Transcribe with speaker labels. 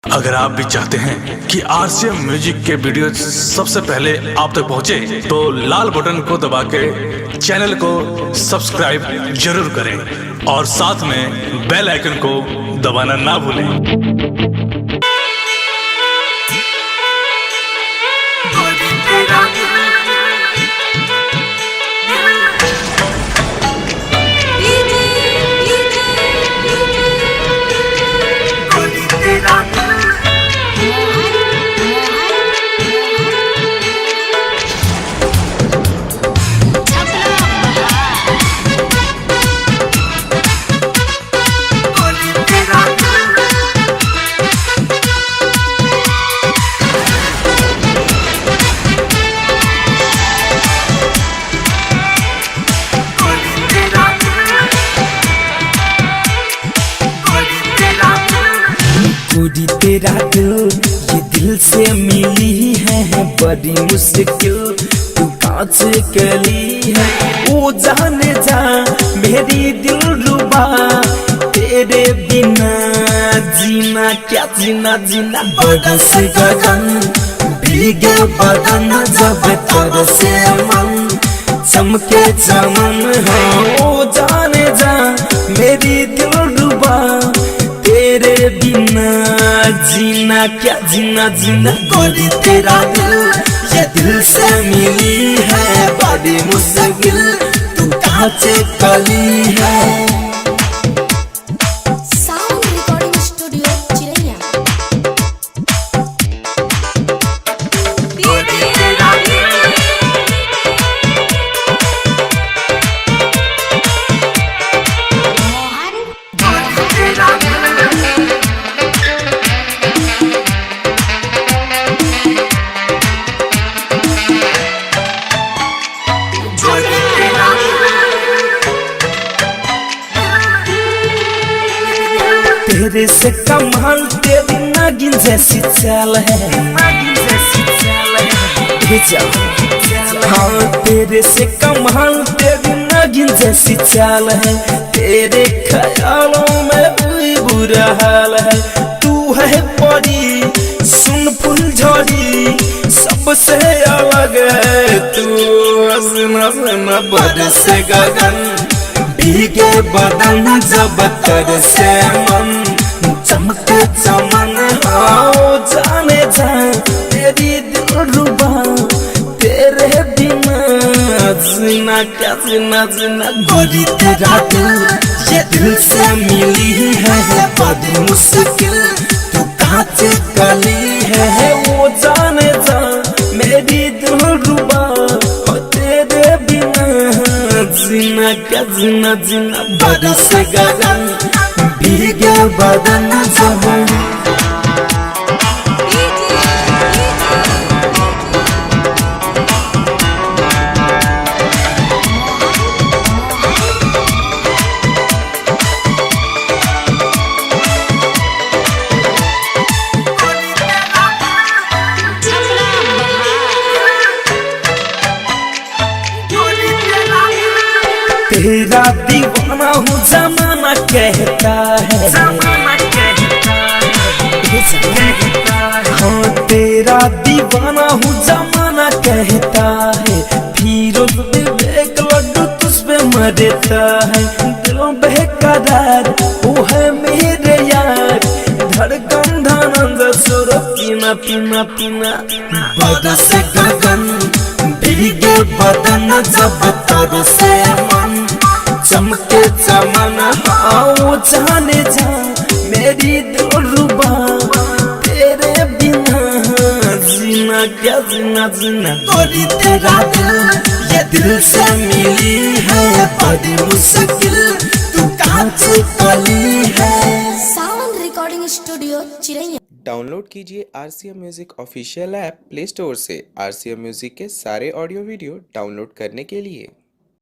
Speaker 1: अगर आप भी चाहते हैं कि आरसीएम म्यूजिक के वीडियो सबसे पहले आप तक पहुंचे, तो लाल बटन को दबा के चैनल को सब्सक्राइब जरूर करें और साथ में बेल आइकन को दबाना ना भूलें।
Speaker 2: गोरी तेरा दिल ये दिल से मिली है बड़ी मुश्किल, तू कहाँ से कली है वो जाने जा मेरी दिल रुबा, तेरे बिना जीना क्या जीना जीना। बरस गगन भीगे बदन जब तरसे मन, चमके चमन है वो जाने जा मेरी दिल रुबा, तेरे बिना जीना क्या जीना जीना। गोरी तेरा दिल ये दिल से मिली है बड़ी मुश्किल, तू कहाँ से कली है।
Speaker 3: साउंड रिकॉर्डिंग स्टूडियो चिरैया।
Speaker 2: तेरे से कमाल तेरी नागिन जैसी चाल है, हाँ तेरे से कमाल तेरी नागिन जैसी चाल है, तेरे ख्यालों में कोई बुरा हाल है। तू है बड़ी सुन फुलझड़ी सबसे अलग है, तू हंसना हंसना बरस गगन भीगे बदन जब तरसे मन, चमके चमन आओ जाने जा तेरी दिल रुबा, तेरे बिना जीना क्या जीना जीना। गोरी तेरा दिल ये दिल से मिली है बड़ी मुश्किल, तू कहाँ से कली है वो जाने जा मेरी दिल रुबा, तेरे बिना जीना क्या जीना जीना। बरस गगन भीगे बदन जब तेरा दीवाना हूँ जमाना कहता है, हाँ तेरा दीवाना हूँ जमाना कहता है, फिर विवेक लड्डू तुझ पे मरता है। दिलों बेकरार वो है मेरे यार, धड़कन धनंद सुर पीना पीना पीना। बरस गगन भीगे बदन जब तरसे मन, चमके चमन आओ जाने जा मेरी दिल रुबा, तेरे बिना जीना क्या जीना जीना। गोरी तेरा दिल ये दिल से मिली है बड़ी मुश्किल, तू कहाँ से कली है।
Speaker 3: साउंड रिकॉर्डिंग स्टूडियो चिरैया।
Speaker 4: डाउनलोड कीजिए RCM music official app play store से आरसीएम म्यूजिक के सारे ऑडियो वीडियो डाउनलोड करने के लिए।